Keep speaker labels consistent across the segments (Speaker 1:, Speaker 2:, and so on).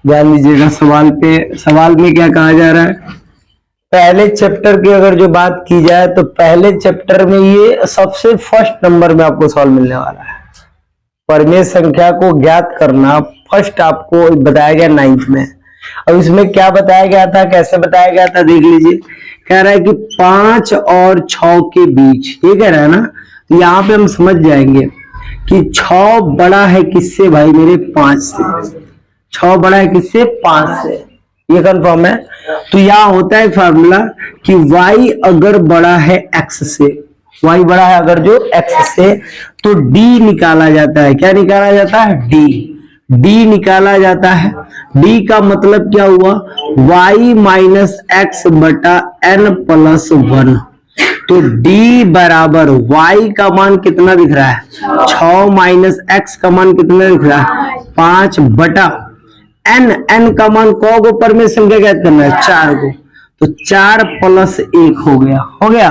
Speaker 1: ध्यान दीजिएगा सवाल पे। सवाल में क्या कहा जा रहा है, पहले चैप्टर की अगर जो बात की जाए तो पहले चैप्टर में ये सबसे फर्स्ट नंबर में आपको सवाल मिलने वाला है। परिमेय संख्या को ज्ञात करना फर्स्ट आपको बताया गया 9th में। अब इसमें क्या बताया गया था, कैसे बताया गया था, देख लीजिए। कह रहा है कि 5 और 6 के बीच, ये कह रहा है ना, तो यहाँ पे हम समझ जाएंगे कि 6 बड़ा है किससे भाई मेरे, 5 से। 6 बड़ा है किससे, 5 से, ये कंफर्म है। तो यहाँ होता है फार्मूला कि y अगर बड़ा है x से, y बड़ा है अगर जो x से, तो d निकाला जाता है। क्या निकाला जाता है, d निकाला जाता है। d का मतलब क्या हुआ, y माइनस एक्स बटा n प्लस 1। तो d बराबर y का मान कितना दिख रहा है, 6 माइनस x का मान कितना दिख रहा है, 5 बटा n का मान को परिमेय संख्या ज्ञात करना है, 4 को। तो 4 प्लस 1 हो गया।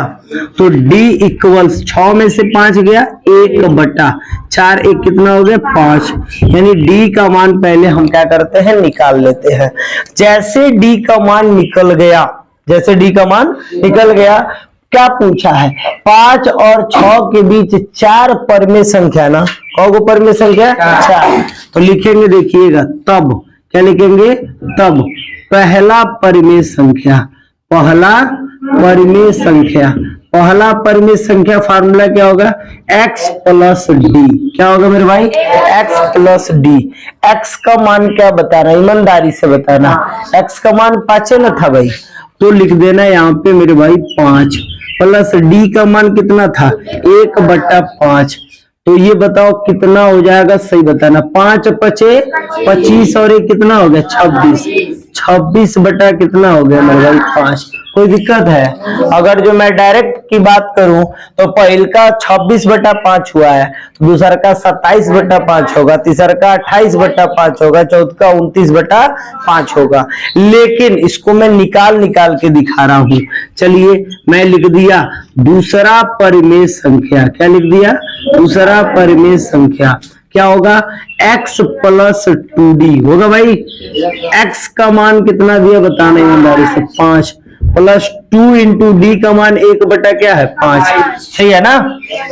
Speaker 1: तो d इक्वल्स 6 में से 5 गया, 1 बटा 4, 1 कितना हो गया, 5। यानी d का मान पहले हम क्या करते हैं, निकाल लेते हैं। जैसे d का मान निकल गया, क्या पूछा है, 5 और 6 के बीच 4 परिमेय संख्या ना, कौन परिमेय संख्या, 4। तो लिखेंगे, देखिएगा तब क्या लिखेंगे, तब पहला परिमेय संख्या फार्मूला क्या होगा, x प्लस डी। क्या होगा मेरे भाई, x प्लस डी। x का मान क्या बताना, ईमानदारी से बताना, x का मान 5 न था भाई, तो लिख देना यहाँ पे मेरे भाई 5 प्लस d का मान कितना था, 1 बटा 5। तो ये बताओ कितना हो जाएगा, सही बताना। 5 पचे 25 और 1 कितना हो गया, 26 बटा कितना हो गया मेरे भाई, 5। कोई दिक्कत है, अगर जो मैं डायरेक्ट की बात करूं तो पहल का 26 बटा 5 हुआ है, तो दूसरा का 27 बटा 5 होगा, तीसरा का 28 बटा 5 होगा, चौथा का 29 बटा 5 होगा। लेकिन इसको मैं निकाल के दिखा रहा हूं। चलिए मैं लिख दिया दूसरा परिमेय संख्या, क्या लिख दिया, दूसरा परिमेय संख्या क्या होगा, x प्लस 2d होगा भाई। x का मान कितना दिया बताना ईमानदारी से, 5 प्लस 2 इंटू डी का मान 1 बटा क्या है, 5। सही है ना।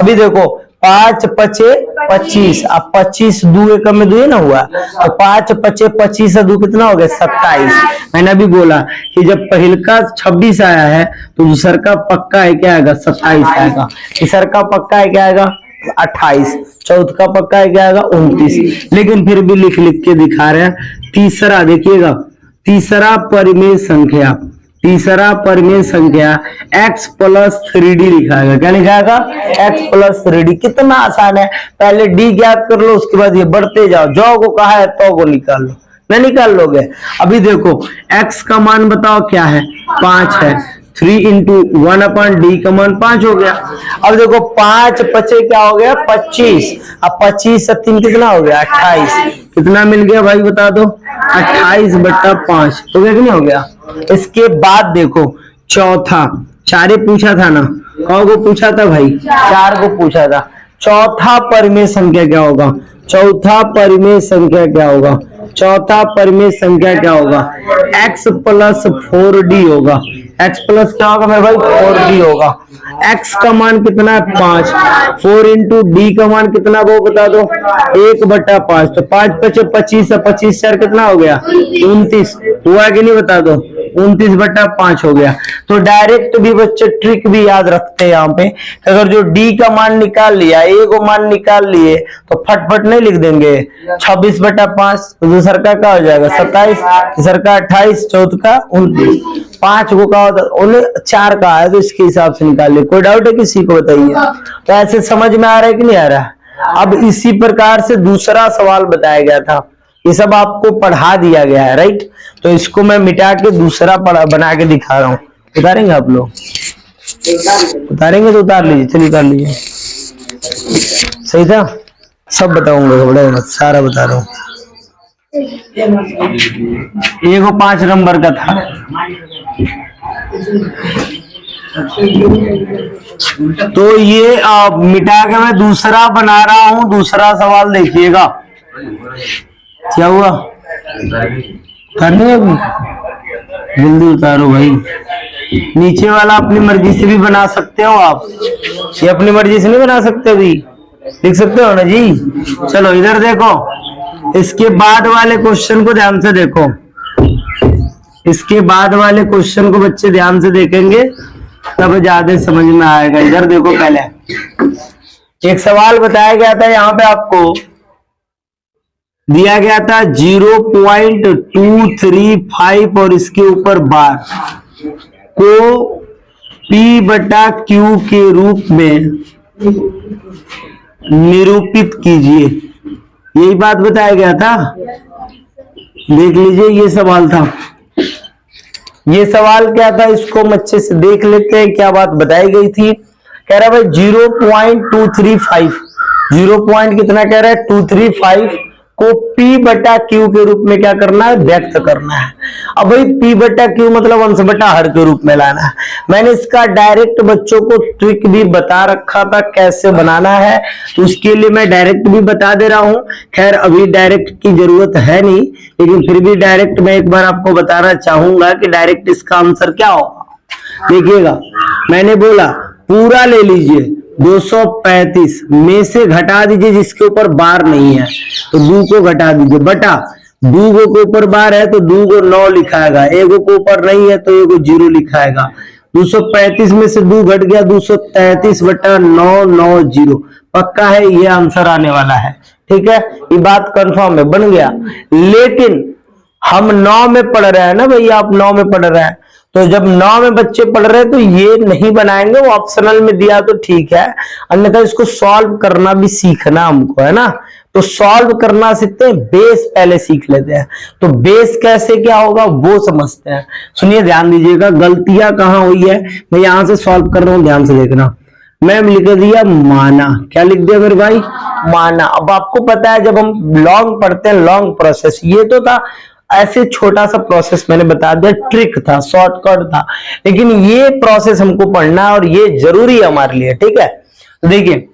Speaker 1: अभी देखो 5 पचे 25, अब 25 दो एकम में 2 ना हुआ, तो 5 पचे 25 से 2 कितना हो गया, 27। मैंने अभी बोला कि जब पहल का 26 आया है तो दूसर का पक्का है क्या आएगा, 27 आएगा, तीसर का पक्का है क्या आएगा, 28, चौथ का पक्का है क्या आएगा, 29। लेकिन फिर भी लिख के दिखा रहे हैं। तीसरा देखिएगा, तीसरा परिमेय संख्या x प्लस 3d लिखाएगा। क्या लिखाएगा, x प्लस 3d। कितना आसान है, पहले d ज्ञात कर लो, उसके बाद ये बढ़ते जाओ, जो को कहा है तो को निकाल लो, नहीं निकाल लोगे। अभी देखो x का मान बताओ क्या है, 5 है, 3 इंटू 1 अपॉन डी का मान 5 हो गया। अब देखो 5 पचे क्या हो गया, 25, अब 25 से 3 कितना हो गया, 28। कितना मिल गया भाई बता दो, 28 बटा 5 हो गया कि नहीं हो गया। इसके बाद देखो चौथा, 4 पूछा था ना, कौ को पूछा था भाई, 4 को पूछा था। चौथा परिमेय संख्या क्या होगा, चौथा परिमेय संख्या क्या होगा, x प्लस 4d होगा। x प्लस क्या होगा मेरे भाई, 4d होगा। x का मान कितना है, 5, 4 इंटू डी का मान कितना वो बता दो, 1 बटा 5। तो 5 पचे 25 से 25 4 कितना हो गया, 29 हुआ कि नहीं बता दो, 29 बटा 5 हो गया। तो डायरेक्ट भी बच्चे ट्रिक भी याद रखते हैं यहाँ पे, अगर जो डी का मान निकाल लिया, ए को मान निकाल लिए, तो फटफट नहीं लिख देंगे 26 बटा 5, तो दूसरा का क्या हो जाएगा 27, तीसरा का 28, चौथ का 29, 5 को का होता है 4 का है, तो इसके हिसाब से निकाल लिया। कोई डाउट है किसी को बताइए। तो ऐसे समझ में आ रहा है कि नहीं आ रहा है। अब इसी प्रकार से दूसरा सवाल बताया गया था, ये सब आपको पढ़ा दिया गया है, राइट। तो इसको मैं मिटा के दूसरा बना के दिखा रहा हूँ। उतारेंगे आप लोग, उतारेंगे तो उतार लीजिए, चलिए उतार लीजिए। सही था, सब बताऊंगा, बड़ा मत सारा बता रहा हूँ। ये को 5 नंबर का था, तो ये मिटा के मैं दूसरा बना रहा हूं। दूसरा सवाल देखिएगा क्या हुआ, करनी अभी, जल्दी उतारो भाई। नीचे वाला अपनी मर्जी से भी बना सकते हो आप, ये अपनी मर्जी से नहीं बना सकते भी, लिख सकते हो ना जी। चलो इधर देखो, इसके बाद वाले क्वेश्चन को ध्यान से देखो, इसके बाद वाले क्वेश्चन को बच्चे ध्यान से देखेंगे तब ज्यादा समझ में आएगा। इधर देखो, पहले एक सवाल बताया गया था, यहाँ पे आपको दिया गया था 0.235 और इसके ऊपर बार को P/Q के रूप में निरूपित कीजिए, यही बात बताया गया था। देख लीजिए, ये सवाल था, ये सवाल क्या था, इसको हम अच्छे से देख लेते हैं क्या बात बताई गई थी। कह रहा है भाई 0.235, 0 कितना कह रहा है 235 को P/Q के रूप में क्या करना है, व्यक्त करना है। अब भाई P/Q मतलब अंश बटा हर के रूप में लाना है। मैंने इसका डायरेक्ट बच्चों को ट्रिक भी बता रखा था कैसे बनाना है, तो उसके लिए मैं डायरेक्ट भी बता दे रहा हूं। खैर अभी डायरेक्ट की जरूरत है नहीं, लेकिन फिर भी डायरेक्ट मैं एक बार आपको बताना चाहूंगा कि डायरेक्ट इसका आंसर क्या होगा। देखिएगा, मैंने बोला पूरा ले लीजिए, 235 में से घटा दीजिए जिसके ऊपर बार नहीं है, तो 2 को घटा दीजिए, बटा 2 के ऊपर बार है तो 2 को 9 लिखाएगा, 1 के ऊपर नहीं है तो 1 को 0 लिखाएगा। 235 में से 2 घट गया, 233 बटा 9, 9 0, पक्का है ये आंसर आने वाला है। ठीक है, ये बात कंफर्म है, बन गया। लेकिन हम 9 में पढ़ रहे हैं ना भैया, आप 9 में पढ़ रहे हैं, तो जब 9 में बच्चे पढ़ रहे हैं तो ये नहीं बनाएंगे, वो ऑप्शनल में दिया तो ठीक है, अन्यथा इसको सॉल्व करना भी सीखना हमको, है ना। तो सॉल्व करना सीखते हैं, बेस पहले सीख लेते हैं। तो बेस कैसे क्या होगा वो समझते हैं। सुनिए, ध्यान दीजिएगा, गलतियां कहां हुई है मैं यहां से सॉल्व कर रहा हूं, ध्यान से देखना। मैं लिख दिया माना, क्या लिख दिया मेरे भाई, माना। अब आपको पता है जब हम लॉन्ग पढ़ते हैं, लॉन्ग प्रोसेस, ये तो था ऐसे छोटा सा प्रोसेस मैंने बता दिया, ट्रिक था, शॉर्टकट था, लेकिन ये प्रोसेस हमको पढ़ना है और ये जरूरी है हमारे लिए। ठीक है, तो देखिए,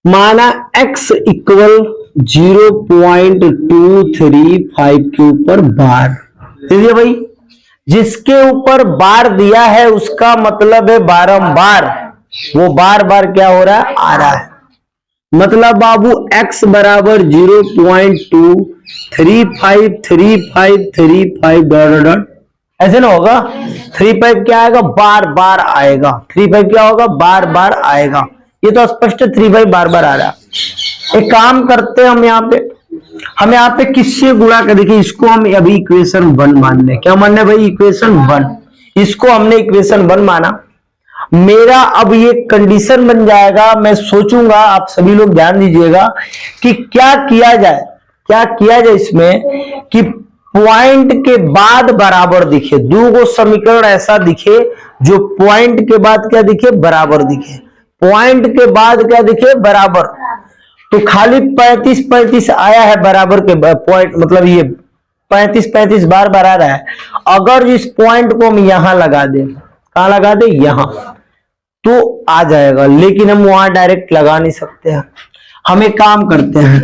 Speaker 1: माना x इक्वल 0.235 के ऊपर बार दे दिया भाई। जिसके ऊपर बार दिया है उसका मतलब है बारंबार, वो बार बार क्या हो रहा है, आ रहा है। मतलब बाबू x बराबर 0.2353535 डॉट डॉट, ऐसे ना होगा। 35 क्या आएगा, बार बार आएगा। 35 क्या होगा, बार बार आएगा। ये तो स्पष्ट 35 बार बार आ रहा है। एक काम करते हैं, हम यहाँ पे किससे गुणा कर, देखिए इसको हम अभी इक्वेशन 1 मान लें। क्या मानना है भाई, इक्वेशन 1, इसको हमने इक्वेशन 1 माना। मेरा अब ये कंडीशन बन जाएगा, मैं सोचूंगा, आप सभी लोग ध्यान दीजिएगा कि क्या किया जाए इसमें कि पॉइंट के बाद बराबर दिखे, दो गो समीकरण ऐसा दिखे जो पॉइंट के बाद क्या दिखे, बराबर दिखे। पॉइंट के बाद क्या दिखे, बराबर। तो खाली 35 आया है बराबर के पॉइंट, मतलब ये 35 बार बार आ रहा है। अगर इस पॉइंट को हम यहां लगा दें, कहां लगा दे, यहां, तो आ जाएगा। लेकिन हम वहां डायरेक्ट लगा नहीं सकते हैं। हम एक काम करते हैं,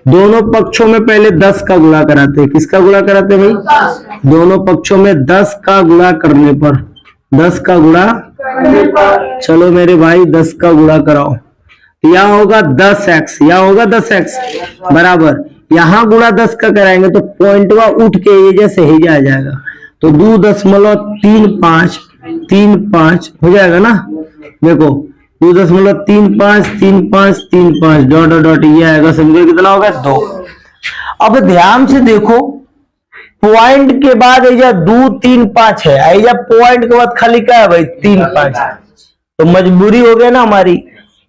Speaker 1: दोनों पक्षों में पहले 10 का गुणा कराते हैं। किसका गुणा कराते हैं भाई, दोनों पक्षों में 10 का गुणा करने पर, 10 का गुणा, चलो मेरे भाई 10 का गुणा कराओ। यहां होगा 10x, यहां होगा 10x बराबर, यहां गुणा 10 का कराएंगे तो पॉइंटवा उठ के ये जैसे ही आ जाएगा, तो 2.35 हो जाएगा ना। देखो 2.35 डॉट डॉट ये आएगा, समझो कितना होगा, 2। अब ध्यान से देखो, पॉइंट के बाद ऐजा 2 3 5 है, ऐजा पॉइंट के बाद खाली क्या है भाई, 3 5, तो मजबूरी हो गया ना हमारी।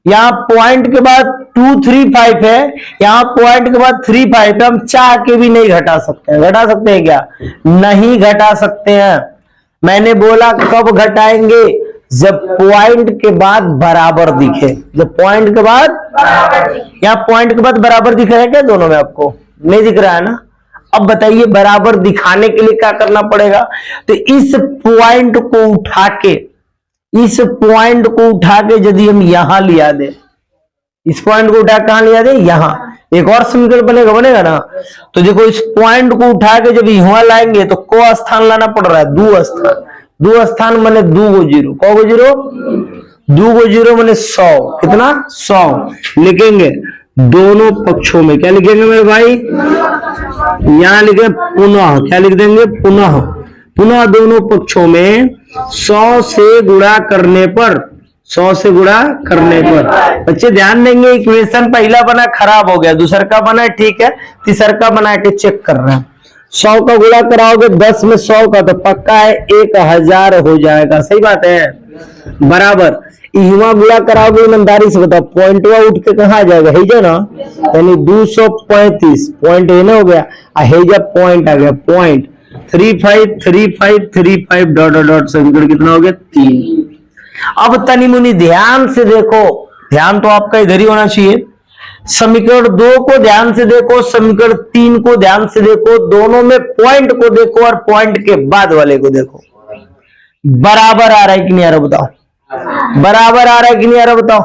Speaker 1: यहाँ पॉइंट के बाद 2 3 5 है, यहाँ पॉइंट के बाद 3 5 है। हम चाह के भी नहीं घटा सकते हैं। घटा सकते हैं क्या, नहीं घटा सकते हैं। मैंने बोला कब घटाएंगे, जब पॉइंट के बाद बराबर दिखे, जब पॉइंट के बाद, यहाँ पॉइंट के बाद बराबर दिख रहा है क्या दोनों में, आपको नहीं दिख रहा है ना। अब बताइए बराबर दिखाने के लिए क्या करना पड़ेगा, तो इस पॉइंट को उठा के, यदि हम यहां लिया दे, इस पॉइंट को उठा कहां लिया जाए, यहाँ एक और समीकरण बनेगा ना। तो देखो इस पॉइंट को उठा के जब यहां लाएंगे तो को स्थान लाना पड़ रहा है, दो स्थान माने 2 गो जीरो, कौ गो जीरो, 2 गो जीरो माने 100, कितना 100 लिखेंगे दोनों पक्षों में। क्या लिखेंगे मेरे भाई, यहां लिखे पुनः, क्या लिख देंगे पुनः, पुनः दोनों पक्षों में 100 से गुणा करने पर, 100 से गुणा करने पर। बच्चे ध्यान देंगे इक्वेशन पहला बना खराब हो गया, दूसरा का बना ठीक है, तीसरा का बना के चेक कर रहे हैं। 100 का गुणा कराओगे 10 में 100 का तो पक्का है 1000 हो जाएगा, सही बात है, बराबर। युवा गुणा कराओगे ईमानदारी से बताओ, पॉइंट उठ के कहा जाएगा, है जो ना, यानी 235 पॉइंट है ना हो गया, हेजा पॉइंट आ गया, पॉइंट 353535 डॉट डॉट समीकरण कितना हो गया 3। अब तनी मुनी ध्यान से देखो, ध्यान तो आपका इधर ही होना चाहिए। समीकरण 2 को ध्यान से देखो, समीकरण 3 को ध्यान से देखो, दोनों में पॉइंट को देखो और पॉइंट के बाद वाले को देखो। बराबर आ रहा है कि नहीं आ रहा बताओ, बराबर आ रहा है कि नहीं आ रहा बताओ।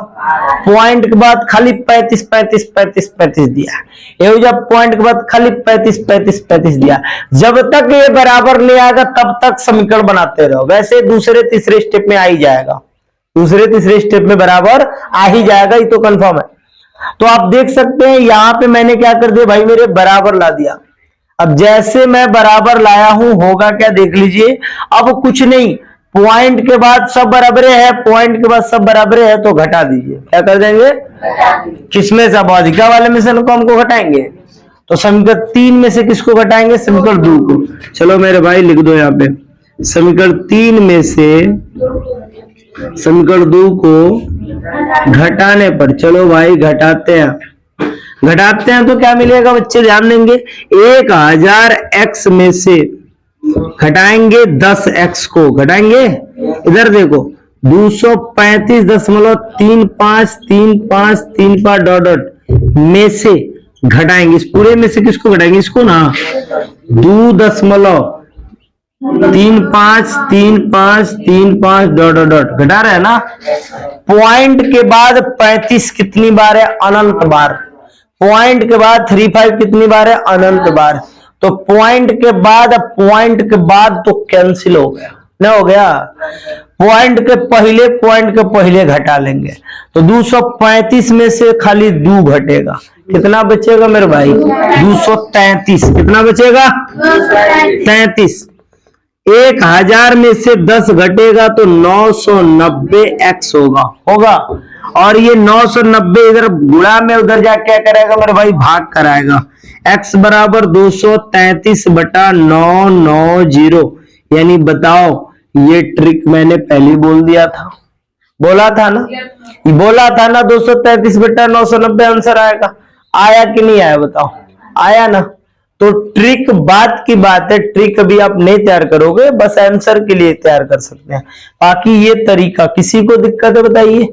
Speaker 1: पॉइंट के बाद खाली 35 35 35 35 दिया, ये जब पॉइंट के बाद खाली 35 35 35 दिया। जब तक ये बराबर ले आएगा तब तक समीकरण बनाते रहो, वैसे दूसरे तीसरे स्टेप में आ ही जाएगा, दूसरे तीसरे स्टेप में बराबर आ ही जाएगा, ये तो कंफर्म है। तो आप देख सकते हैं यहां पे मैंने क्या कर दिया भाई, मेरे बराबर ला दिया। अब जैसे मैं बराबर लाया हूं होगा क्या देख लीजिए, अब कुछ नहीं, पॉइंट के बाद सब बराबर है, पॉइंट के बाद सब बराबर है तो घटा दीजिए, क्या कर देंगे, किसमें से, अवधिका वाले में से हमको घटाएंगे, तो समीकरण 3 में से किसको घटाएंगे, समीकरण 2 को। चलो मेरे भाई लिख दो यहाँ पे, समीकरण 3 में से समीकरण 2 को घटाने पर, चलो भाई घटाते हैं, घटाते हैं तो क्या मिलेगा बच्चे ध्यान देंगे, 1000 x में से घटाएंगे 10 x को, घटाएंगे इधर देखो 235.353535 डॉट डॉट में से घटाएंगे, इस पूरे में से किसको घटाएंगे, इसको ना, 2.353535 डॉट डॉट डॉट घटा रहे हैं ना। पॉइंट के बाद 35 कितनी बार है, अनंत बार। पॉइंट के बाद 35 कितनी बार है, अनंत बार। तो पॉइंट के बाद तो कैंसिल हो गया ना, हो गया, पॉइंट के पहले घटा लेंगे तो 235 में से खाली 2 घटेगा, कितना बचेगा मेरे भाई, 233, कितना बचेगा 33। 1000 में से 10 घटेगा तो 990x होगा, और ये 990 इधर गुणा में उधर जाके क्या करेगा मेरे भाई, भाग कराएगा। x बराबर 233/990, यानी बताओ, ये ट्रिक मैंने पहले बोल दिया था, बोला था ना, ये बोला था ना 233/990 आंसर आएगा, आया कि नहीं आया बताओ, आया ना। तो ट्रिक बात की बात है, ट्रिक अभी आप नहीं तैयार करोगे, बस आंसर के लिए तैयार कर सकते हैं, बाकी ये तरीका, किसी को दिक्कत है बताइए,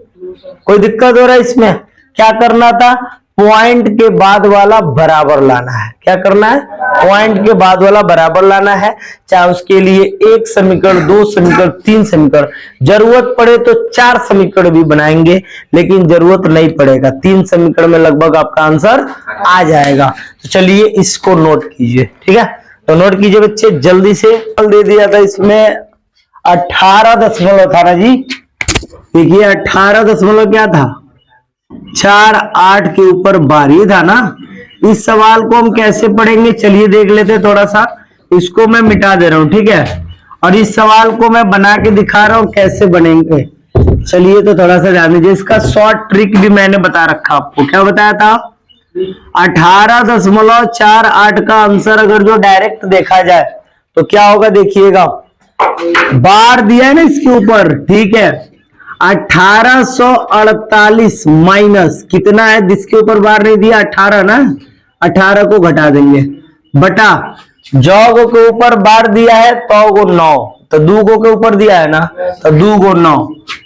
Speaker 1: कोई दिक्कत हो रहा है इसमें, क्या करना था, पॉइंट के बाद वाला बराबर लाना है, क्या करना है, पॉइंट के बाद वाला बराबर लाना है, चाहे उसके लिए 1 समीकरण 2 समीकरण 3 समीकरण, जरूरत पड़े तो 4 समीकरण भी बनाएंगे, लेकिन जरूरत नहीं पड़ेगा, 3 समीकरण में लगभग आपका आंसर आ जाएगा। तो चलिए इसको नोट कीजिए, ठीक है, तो नोट कीजिए बच्चे जल्दी से। दे दिया था इसमें 18 दशमलव था ना जी, देखिए 18 दशमलव क्या था, 4 8 के ऊपर 12 था ना। इस सवाल को हम कैसे पढ़ेंगे चलिए देख लेते हैं, थोड़ा सा इसको मैं मिटा दे रहा हूं, ठीक है, और इस सवाल को मैं बना के दिखा रहा हूं कैसे बनेंगे। चलिए तो थोड़ा सा ध्यान दीजिए, इसका शॉर्ट ट्रिक भी मैंने बता रखा आपको, क्या बताया था, 18.48 का आंसर अगर जो डायरेक्ट देखा जाए तो क्या होगा, देखिएगा बार दिया है ना इसके ऊपर, ठीक है, 1848 माइनस कितना है, जिसके ऊपर बार नहीं दिया 18 ना, 18 को घटा देंगे, बटा जौगो के ऊपर बार दिया है तो 9, तो 2 के ऊपर दिया है ना, तो 2 9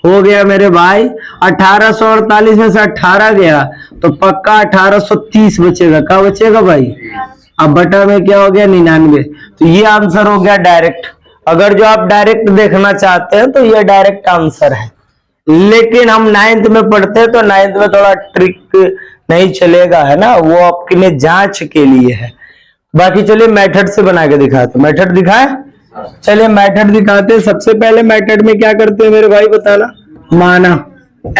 Speaker 1: हो गया मेरे भाई। 1848 में से 18 गया तो पक्का 1830 बचेगा, क्या बचेगा भाई, अब बटा में क्या हो गया 99, तो ये आंसर हो गया डायरेक्ट। अगर जो आप डायरेक्ट देखना चाहते हैं तो ये डायरेक्ट आंसर है, लेकिन हम 9th में पढ़ते हैं तो 9th में थोड़ा ट्रिक नहीं चलेगा, है ना, वो आपके जांच के लिए है। बाकी चलिए मेथड से बना के दिखाते, मेथड दिखाए, चलिए मेथड दिखाते। सबसे पहले मेथड में क्या करते हैं मेरे भाई बताना, माना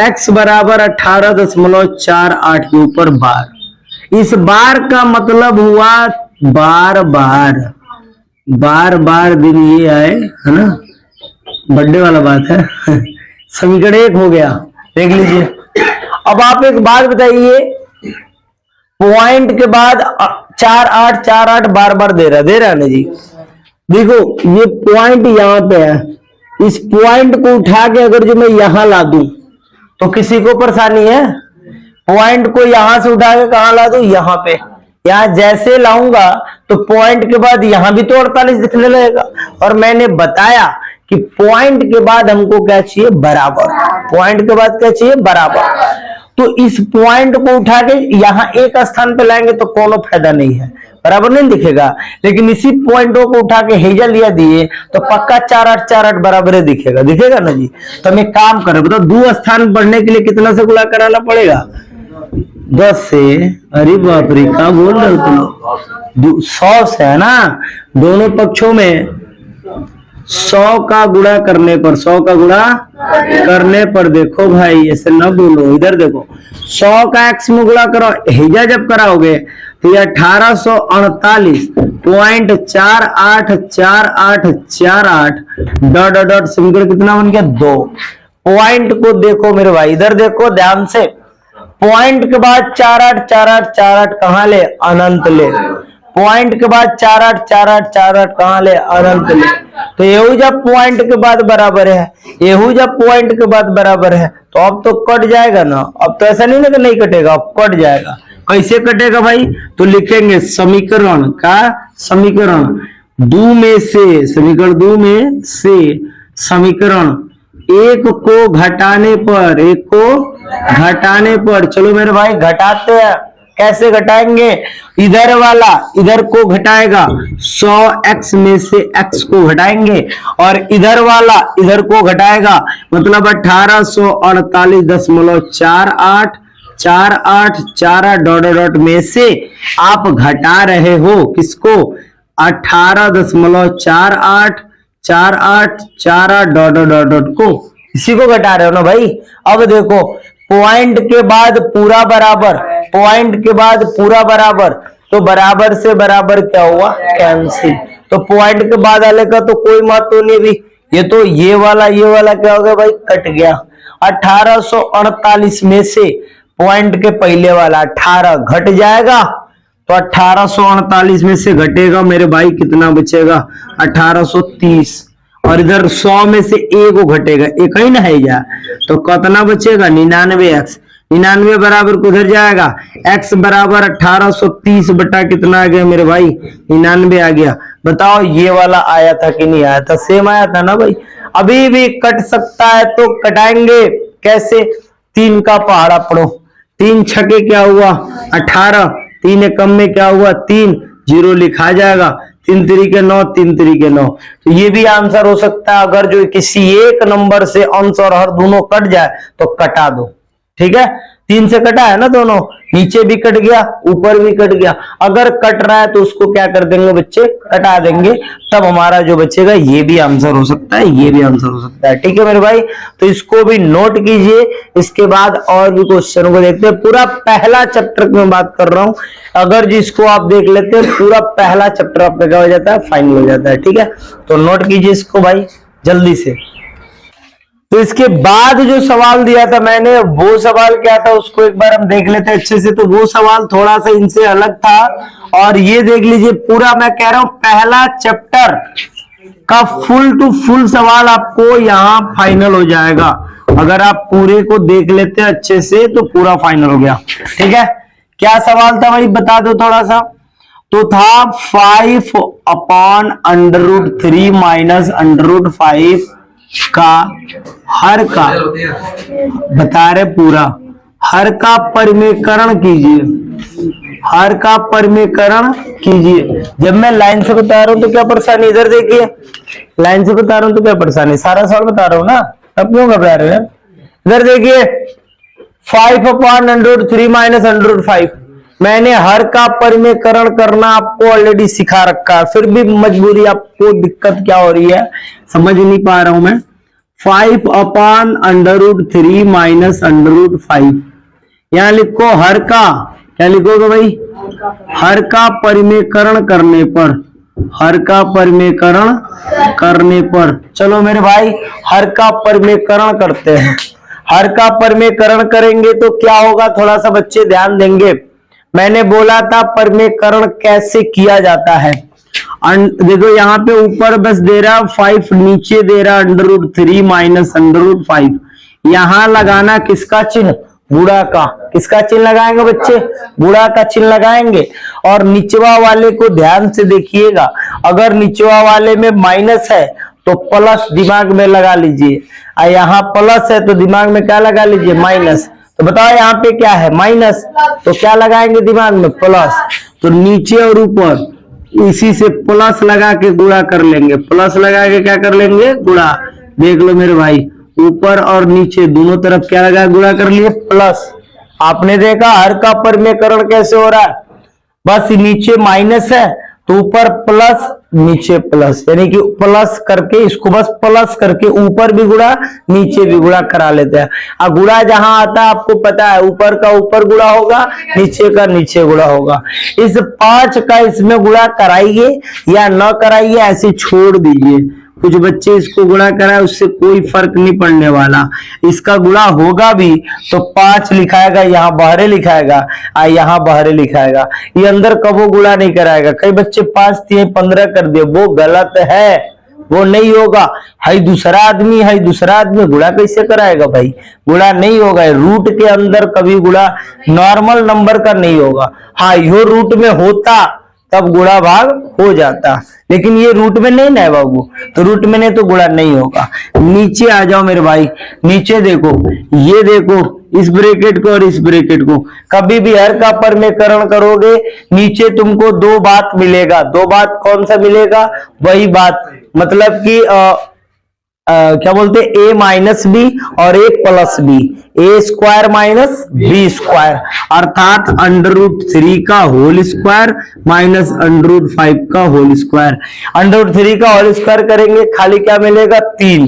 Speaker 1: x बराबर 18.48 के ऊपर बार। इस बार का मतलब हुआ बार बार, बार बार दिन ये आए, है ना, बर्थडे वाला बात है। समीकरण 1 हो गया, देख लीजिए। अब आप एक बात बताइए, पॉइंट के बाद 4848 बार बार दे रहा है ना जी। देखो ये पॉइंट यहां पे है, इस पॉइंट को उठा के अगर जो मैं यहां ला दूं तो किसी को परेशानी है? पॉइंट को यहां से उठा के कहां ला दूं? यहां पे। यहां जैसे लाऊंगा तो पॉइंट के बाद यहां भी तो 48 दिखने लगेगा। और मैंने बताया कि पॉइंट के बाद हमको क्या चाहिए? बराबर। पॉइंट के बाद क्या चाहिए? बराबर। तो इस पॉइंट को उठा के यहां एक स्थान पे लाएंगे तो कोनो फायदा नहीं है, बराबर नहीं दिखेगा। लेकिन इसी पॉइंटों को उठा के हेजा लिया दिए तो पक्का 4848 बराबर दिखेगा, दिखेगा ना जी। तो हम एक काम करें, बताओ 2 स्थान बढ़ने के लिए कितना से गुणा कराना पड़ेगा? 10 से। अरे बाप रे, क्या बोल रहे हो तुम? 100 से, है ना। दोनों पक्षों में 100 का गुणा करने पर, 100 का गुणा करने पर, देखो भाई ऐसे ना बोलो, इधर देखो, 100 का x में गुणा करो, हेजा जब कराओगे तो ये 1848.4848 डॉट डॉट समीकरण कितना बन गया? 2। पॉइंट को देखो मेरे भाई, इधर देखो ध्यान से, पॉइंट के बाद 484848 कहां ले? अनंत ले। पॉइंट के बाद 484848 कहां ले? अनंत ले। तो यहू जब पॉइंट के बाद बराबर है, यहू जब पॉइंट के बाद बराबर है तो अब तो कट जाएगा ना। अब तो ऐसा नहीं ना कि नहीं कटेगा, अब कट जाएगा। कैसे कटेगा भाई? तो लिखेंगे समीकरण का, समीकरण 2 में से, समीकरण 2 में से समीकरण 1 को घटाने पर, 1 को घटाने पर, चलो मेरे भाई घटाते हैं। कैसे घटाएंगे? इधर वाला इधर को घटाएगा, 100x में से x को घटाएंगे, और इधर वाला इधर को घटाएगा, मतलब 1848.48 डॉट डॉट में से आप घटा रहे हो किसको? 18.4848 डॉट डॉट डॉट को, इसी को घटा रहे हो ना भाई। अब देखो पॉइंट के बाद पूरा बराबर, पॉइंट के बाद पूरा बराबर, तो बराबर से बराबर क्या हुआ? कैंसिल। तो पॉइंट के बाद वाले का तो कोई महत्व नहीं भी, ये तो ये वाला क्या हो गया भाई? कट गया। 1848 में से पॉइंट के पहले वाला 18 घट जाएगा, तो 1848 में से घटेगा मेरे भाई कितना बचेगा? 1830। और इधर 100 में से a को घटेगा, एक ही ना है जा, तो कितना बचेगा? 99x। 99 बराबर किधर जाएगा? x बराबर 1830 बटा कितना आ गया मेरे भाई? 99 आ गया। बताओ ये वाला आया था कि नहीं आया था? सेम आया था ना भाई। अभी भी कट सकता है तो कटाएंगे कैसे? 3 का पहाड़ा पढ़ो, 3 छके क्या हुआ? 18, 3 एकम में क्या हुआ? 3, 0 लिखा जाएगा, 3 तरीके 9, 3 तरीके 9। तो ये भी आंसर हो सकता है। अगर जो किसी एक नंबर से अंश और हर दोनों कट जाए तो कटा दो, ठीक है। 3 से कटा है ना दोनों, नीचे भी कट गया ऊपर भी कट गया। अगर कट रहा है तो उसको क्या कर देंगे बच्चे? कटा देंगे, तब हमारा जो बचेगा ये भी आंसर हो सकता है, ये भी आंसर हो सकता है, ठीक है मेरे भाई। तो इसको भी नोट कीजिए। इसके बाद और भी क्वेश्चन को देखते हैं। पूरा पहला चैप्टर की मैं बात कर रहा हूं, अगर जिसको आप देख लेते हैं पूरा पहला चैप्टर आपका क्या हो जाता है? फाइनल हो जाता है, ठीक है। तो नोट कीजिए इसको भाई जल्दी से। तो इसके बाद जो सवाल दिया था मैंने, वो सवाल क्या था उसको एक बार हम देख लेते हैं अच्छे से। तो वो सवाल थोड़ा सा इनसे अलग था, और ये देख लीजिए पूरा मैं कह रहा हूं पहला चैप्टर का फुल टू फुल सवाल आपको यहां फाइनल हो जाएगा। अगर आप पूरे को देख लेते हैं अच्छे से तो पूरा फाइनल हो गया, ठीक है। क्या सवाल था भाई बता दो थोड़ा सा। तो था 5/√3 माइनस √5 का हर का, बता रहे पूरा हर का परिमेयकरण कीजिए, हर का परिमेयकरण कीजिए। जब मैं लाइन से बता रहा हूं तो क्या परेशानी? इधर देखिए, लाइन से बता रहा हूं तो क्या परेशानी? सारा सवाल बता रहा हूं ना, अब क्यों घबरा रहे हो? इधर देखिए 5/√3 माइनस √5। मैंने हर का परिमेयकरण करना आपको ऑलरेडी सिखा रखा है, फिर भी मजबूरी आपको दिक्कत क्या हो रही है समझ नहीं पा रहा हूं मैं। 5/√3 माइनस √5, यहां लिखो हर का, क्या लिखोगे भाई, हर का परिमेयकरण करने पर, हर का परिमेयकरण करने पर। चलो मेरे भाई हर का परिमेयकरण करते हैं। हर का परिमेयकरण करेंगे तो क्या होगा, थोड़ा सा बच्चे ध्यान देंगे। मैंने बोला था परिमेयकरण कैसे किया जाता है। देखो यहाँ पे ऊपर बस दे रहा 5, नीचे दे रहा √3 माइनस √5। यहां लगाना किसका चिन्ह, गुणा का। किसका चिन्ह लगाएंगे बच्चे, गुणा का चिन्ह लगाएंगे। और निचवा वाले को ध्यान से देखिएगा, अगर निचवा वाले में माइनस है तो प्लस दिमाग में लगा लीजिए, और यहाँ प्लस है तो दिमाग में क्या लगा लीजिए, माइनस। तो बताओ यहाँ पे क्या है, माइनस, तो क्या लगाएंगे दिमाग में, प्लस। तो नीचे और ऊपर इसी से प्लस लगा के गुणा कर लेंगे, प्लस लगा के क्या कर लेंगे, गुणा। देख लो मेरे भाई, ऊपर और नीचे दोनों तरफ क्या लगा, गुणा कर लिए, प्लस। आपने देखा हर का परिमेयकरण कैसे हो रहा है, बस नीचे माइनस है तो ऊपर प्लस, नीचे प्लस, यानी कि प्लस करके इसको बस प्लस करके ऊपर भी गुणा नीचे भी गुणा करा लेते हैं। और गुणा जहां आता है आपको पता है, ऊपर का ऊपर गुणा होगा, नीचे का नीचे गुणा होगा। इस 5 का इसमें गुणा कराइए या न कराइए, ऐसे छोड़ दीजिए। कुछ बच्चे इसको गुणा कराए, उससे कोई फर्क नहीं पड़ने वाला। इसका गुणा होगा भी तो 5 लिखाएगा, यहाँ बाहरे लिखाएगा, यहाँ बाहरे लिखाएगा, ये अंदर कबो गुणा नहीं कराएगा। कई बच्चे 5 दिए 15 कर दिए, वो गलत है, वो नहीं होगा। हाई दूसरा आदमी है, दूसरा आदमी गुणा कैसे कराएगा भाई, गुणा नहीं होगा। रूट के अंदर कभी गुणा नॉर्मल नंबर का नहीं होगा। हाँ यो रूट में होता तब गुणा भाग हो जाता, लेकिन ये रूट में नहीं ना बाबू, तो रूट में नहीं तो गुणा नहीं होगा। नीचे आ जाओ मेरे भाई, नीचे देखो, ये देखो इस ब्रैकेट को और इस ब्रैकेट को, कभी भी हर का परिमेयकरण करोगे नीचे तुमको 2 बात मिलेगा। 2 बात कौन सा मिलेगा, वही बात, मतलब कि क्या बोलते ए माइनस बी और एक प्लस बी, ए स्क्वायर माइनस बी स्क्वायर, अर्थात √3 का होल स्क्वायर माइनस √5 का होल स्क्वायर। √3 का होल स्क्वायर करेंगे खाली क्या मिलेगा, 3।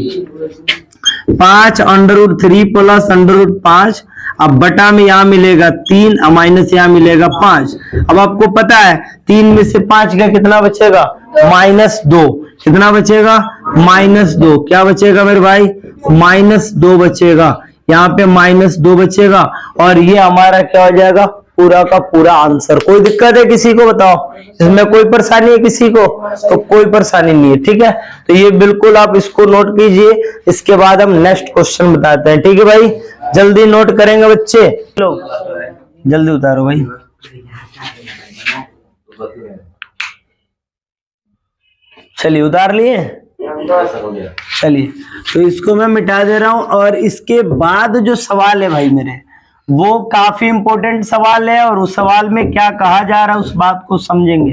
Speaker 1: 5 √3 प्लस √5, अब बटा में यहां मिलेगा 3, माइनस यहां मिलेगा 5। अब आपको पता है 3 में से 5 का कितना बचेगा, -2। कितना बचेगा, -2। क्या बचेगा मेरे भाई, -2 बचेगा। यहाँ पे -2 बचेगा और ये हमारा क्या हो जाएगा, पूरा का पूरा आंसर। कोई दिक्कत है किसी को, बताओ इसमें कोई परेशानी है किसी को, तो कोई परेशानी नहीं है, ठीक है। तो ये बिल्कुल आप इसको नोट कीजिए, इसके बाद हम नेक्स्ट क्वेश्चन बताते हैं, ठीक है भाई। जल्दी नोट करेंगे बच्चे, लो जल्दी उतारो भाई। चलिए उतार लिए, चलिए तो इसको मैं मिटा दे रहा हूं। और इसके बाद जो सवाल है भाई मेरे, वो काफी इंपॉर्टेंट सवाल है, और उस सवाल में क्या कहा जा रहा है उस बात को समझेंगे।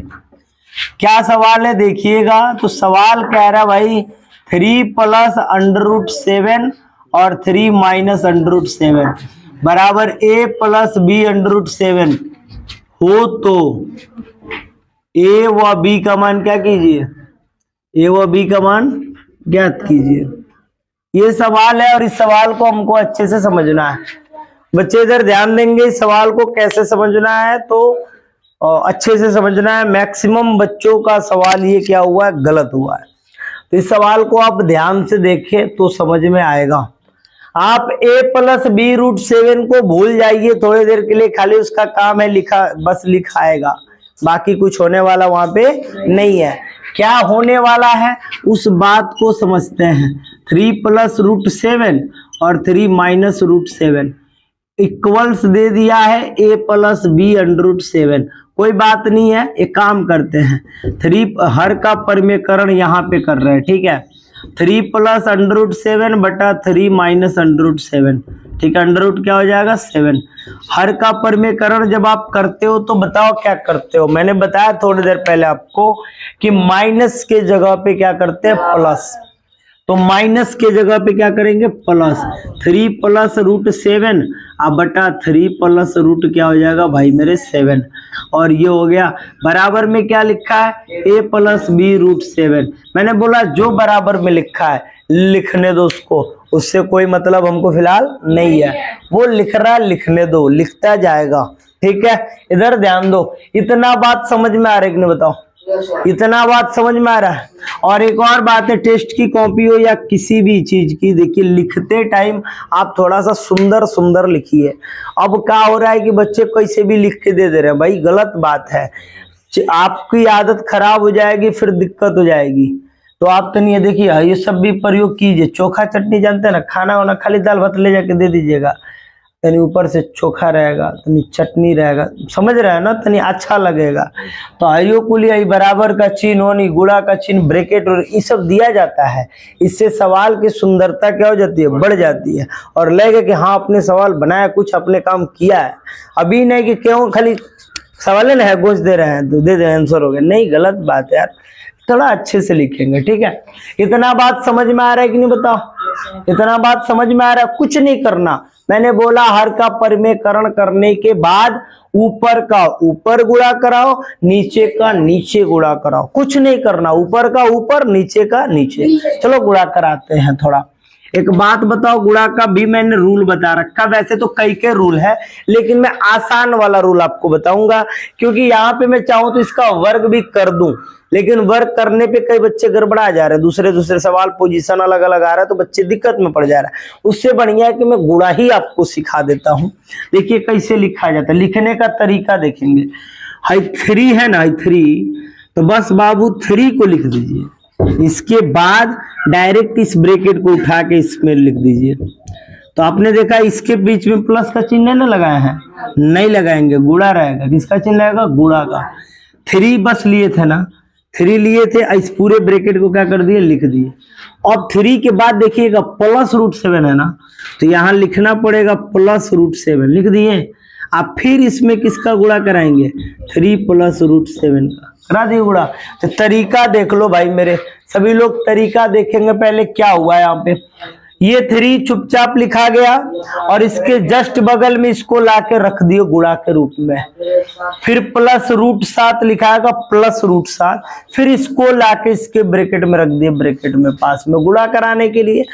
Speaker 1: क्या सवाल है देखिएगा, तो सवाल कह रहा है भाई 3 प्लस √7 और 3 माइनस √7 बराबर a प्लस b √7 हो तो a व b का मान क्या कीजिए, a व b का मान ज्ञात कीजिए। ये सवाल है और इस सवाल को हमको अच्छे से समझना है। बच्चे इधर ध्यान देंगे, इस सवाल को कैसे समझना है तो अच्छे से समझना है। मैक्सिमम बच्चों का सवाल ये क्या हुआ है, गलत हुआ है। तो इस सवाल को आप ध्यान से देखें तो समझ में आएगा। आप a प्लस b √7 को भूल जाइए थोड़ी देर के लिए, खाली उसका काम है लिखा, बस लिखाएगा, बाकी कुछ होने वाला वहां पे नहीं है। क्या होने वाला है उस बात को समझते हैं। 3 प्लस √7 और 3 माइनस √7 इक्वल्स दे दिया है a प्लस b √7। कोई बात नहीं है, एक काम करते हैं, 3 हर का परिमेयकरण यहाँ पे कर रहे हैं, ठीक है। 3 प्लस √7 बटा 3 माइनस √7, ठीक है। √ क्या हो जाएगा, 7। हर का परिमेयकरण जब आप करते हो तो बताओ क्या करते हो। मैंने बताया थोड़ी देर पहले आपको कि माइनस के जगह पे क्या करते हैं, प्लस। तो माइनस के जगह पे क्या करेंगे, प्लस। 3 प्लस रूट 7 अब बटा 3 प्लस रूट क्या हो जाएगा भाई मेरे 7। और ये हो गया बराबर में क्या लिखा है, a प्लस बी रूट 7। मैंने बोला जो बराबर में लिखा है लिखने दो उसको, उससे कोई मतलब हमको फिलहाल नहीं है। वो लिख रहा है लिखने दो, लिखता जाएगा। ठीक है, इधर ध्यान दो। इतना बात समझ में आ रहा है कि नहीं बताओ, इतना बात समझ में आ रहा है। और एक और बात है, टेस्ट की कॉपी हो या किसी भी चीज की, देखिए लिखते टाइम आप थोड़ा सा सुंदर सुंदर लिखिए। अब क्या हो रहा है कि बच्चे कैसे भी लिख के दे रहे हैं, भाई गलत बात है। आपकी आदत खराब हो जाएगी, फिर दिक्कत हो जाएगी। तो आप तो नहीं, देखिए ये सब भी प्रयोग कीजिए। चोखा चटनी जानते हैं ना, खाना वाना खाली दाल भात ले जाके दे दीजिएगा, तनी ऊपर से चोखा रहेगा, तनी चटनी रहेगा, समझ रहे हैं ना, तनी अच्छा लगेगा। तो आइयो कुलिया बराबर का चिन्ह होनी, गुणा का चिन्ह, ब्रैकेट और ये सब दिया जाता है। इससे सवाल की सुंदरता क्या हो जाती है, बढ़ जाती है। और लगेगा कि हाँ अपने सवाल बनाया, कुछ अपने काम किया है। अभी नहीं कि क्यों खाली सवाल है गोश दे रहे हैं तो दे दे आंसर हो गया, नहीं, गलत बात है यार। थोड़ा अच्छे से लिखेंगे, ठीक है। इतना बात समझ में आ रहा है कि नहीं बताओ, इतना बात समझ में आ रहा है। कुछ नहीं करना, मैंने बोला हर का परिमेयकरण करने के बाद ऊपर का ऊपर गुणा कराओ, नीचे का नीचे गुणा कराओ। कुछ नहीं करना, ऊपर का ऊपर, नीचे का नीचे। चलो गुणा कराते हैं। थोड़ा एक बात बताओ, गुणा का भी मैंने रूल बता रखा। वैसे तो कई के रूल है, लेकिन मैं आसान वाला रूल आपको बताऊंगा, क्योंकि यहाँ पे मैं चाहूं तो इसका वर्ग भी कर दूं, लेकिन वर्क करने पे कई बच्चे गड़बड़ा जा रहे हैं, दूसरे दूसरे सवाल पोजीशन अलग अलग आ रहा है, तो बच्चे दिक्कत में पड़ जा रहा है। उससे बढ़िया है कि मैं गुणा ही आपको सिखा देता हूं। देखिए कैसे लिखा जाता है, लिखने का तरीका देखेंगे। हाई 3 है ना, हाई 3, तो बस बाबू 3 को लिख दीजिए, इसके बाद डायरेक्ट इस ब्रैकेट को उठा के इसमें लिख दीजिए। तो आपने देखा इसके बीच में प्लस का चिन्ह ना लगाया है, नहीं लगाएंगे, गुणा रहेगा। किसका चिन्ह रहेगा, गुणा का। 3 बस लिए थे ना, 3 लिए थे, इस पूरे ब्रैकेट को क्या कर दिए, लिख दिए। अब 3 के बाद देखिएगा प्लस रूट 7 है ना, तो यहां लिखना पड़ेगा प्लस रूट 7, लिख दिए। आप फिर इसमें किसका गुणा कराएंगे, 3 प्लस रूट 7 का करा दिए गुणा। तो तरीका देख लो भाई मेरे, सभी लोग तरीका देखेंगे। पहले क्या हुआ यहाँ पे, ये 3 चुपचाप लिखा गया और इसके जस्ट बगल में इसको लाके रख दियो गुणा के रूप में। फिर प्लस रूट 7 लिखाएगा, प्लस रूट 7, फिर इसको लाके इसके ब्रैकेट में रख दिए, ब्रैकेट में पास में गुणा कराने के लिए।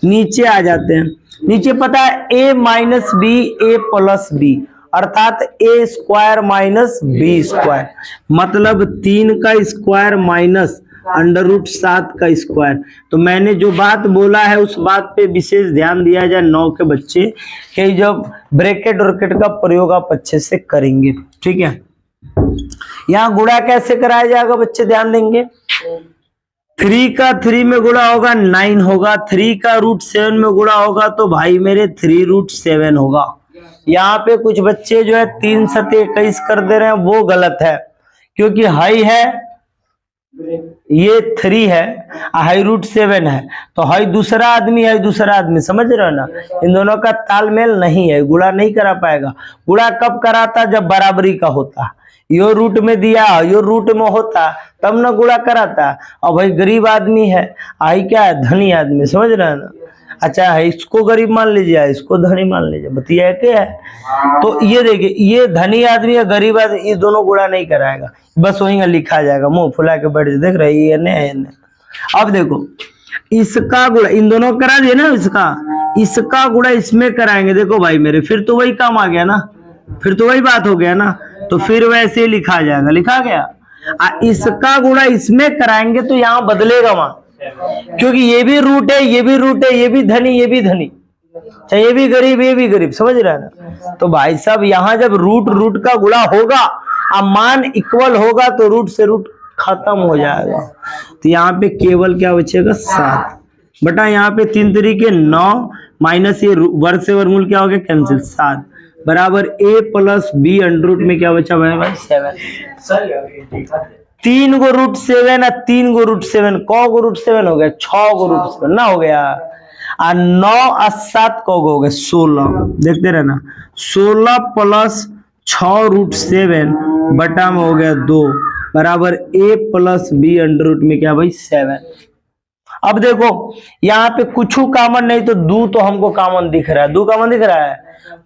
Speaker 1: नीचे आ जाते हैं, नीचे पता है a minus b, a plus b, अर्थात a square minus b square, मतलब 3 का स्क्वायर माइनस अंडर रूट 7 का स्क्वायर। तो मैंने जो बात बोला है उस बात पे विशेष ध्यान दिया जाए 9 के बच्चे, कि जब ब्रैकेट ब्रैकेट का प्रयोग आप अच्छे से करेंगे, ठीक है। यहाँ गुणा कैसे कराया जाएगा बच्चे, ध्यान देंगे। 3 का 3 में गुणा होगा 9 होगा, 3 का रूट 7 में गुणा होगा तो भाई मेरे 3 रूट 7 होगा। यहाँ पे कुछ बच्चे जो है 3 सते 21 कर दे रहे हैं, वो गलत है, क्योंकि हाई है, ये 3 है, हाई रूट 7 है, तो हाई दूसरा आदमी है, दूसरा आदमी, समझ रहे हो ना, इन दोनों का तालमेल नहीं है, गुणा नहीं करा पाएगा। गुणा कब कराता, जब बराबरी का होता, यो रूट में दिया यो रूट में होता, तब ना गुणा कराता। और भाई गरीब आदमी है, आई क्या है, धनी आदमी, समझ रहे हैं ना। अच्छा है, इसको गरीब मान लीजिए, इसको धनी मान लीजिए, बतिया क्या है। तो ये देखिए, ये धनी आदमी या गरीब आदमी, ये दोनों गुणा नहीं कराएगा, बस वही लिखा जाएगा, मुंह फुला के बैठ, देख रहे ये ने। अब देखो इसका गुणा इन दोनों करा दिए ना, इसका गुणा इसमें कराएंगे, देखो भाई मेरे, फिर तो वही काम आ गया ना, फिर तो वही बात हो गया ना। तो फिर वैसे लिखा जाएगा, लिखा गया। इसका गुणा इसमें कराएंगे तो यहाँ बदलेगा वहां, क्योंकि ये भी रूट है, ये भी रूट है, ये भी धनी, ये भी धनी, चाहे ये भी गरीब, ये भी गरीब, समझ रहे हैं ना। तो भाई साहब यहाँ जब रूट रूट का गुणा होगा, अब मान इक्वल होगा, तो रूट से रूट खत्म हो जाएगा। तो यहाँ पे केवल क्या बचेगा, 7 बटा यहाँ पे 3 तरीके 9 माइनस ये वर्ग से वर्गमूल क्या हो गया, कैंसिल, 7 बराबर a plus b under root में क्या बचा भाई 7। 3 गो रूट 7 है, 3 गो रूट 7, कौ गो रूट 7 हो गया, 6 गो रूट 7 ना हो गया, और 9 और 7 कौ गो हो गए 16। देखते रहना, 16 प्लस 6 रूट 7 बटा में हो गया 2 बराबर a plus b under root में क्या भाई 7। अब देखो यहाँ पे कुछ कॉमन नहीं तो दू तो हमको कॉमन दिख रहा है, दू कॉमन दिख रहा है,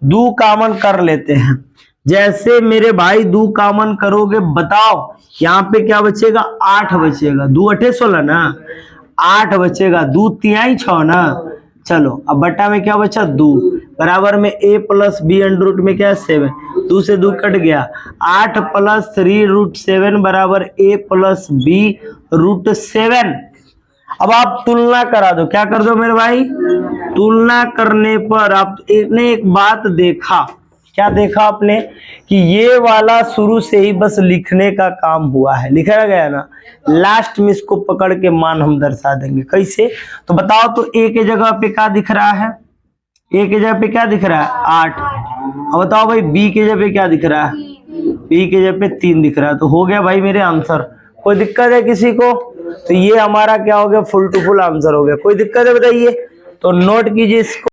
Speaker 1: दू कॉमन कर लेते हैं। जैसे मेरे भाई दू कॉमन करोगे, बताओ यहाँ पे क्या बचेगा, 8 बचेगा, 2 8 16 ना, 8 बचेगा, 2 तिहाई 6 ना। चलो अब बट्टा में क्या बचा, 2 बराबर में a plus b under root में क्या है 7, 2 से 2 कट गया, 8 प्लस 3 रूट 7 बराबर a प्लस बी रूट 7। अब आप तुलना करा दो, क्या कर दो मेरे भाई, तुलना करने पर आपने एक बात देखा, क्या देखा आपने कि ये वाला शुरू से ही बस लिखने का काम हुआ है, लिखा गया ना, लास्ट में इसको पकड़ के मान हम दर्शा देंगे। कैसे, तो बताओ तो a के जगह पे क्या दिख रहा है, a के जगह पे क्या दिख रहा है 8। अब बताओ भाई b के जगह पे क्या दिख रहा है, b के जगह पे 3 दिख रहा है, तो हो गया भाई मेरे आंसर। कोई दिक्कत है किसी को, तो ये हमारा क्या हो गया, फुल टू फुल आंसर हो गया। कोई दिक्कत है बताइए, तो नोट कीजिए इसको।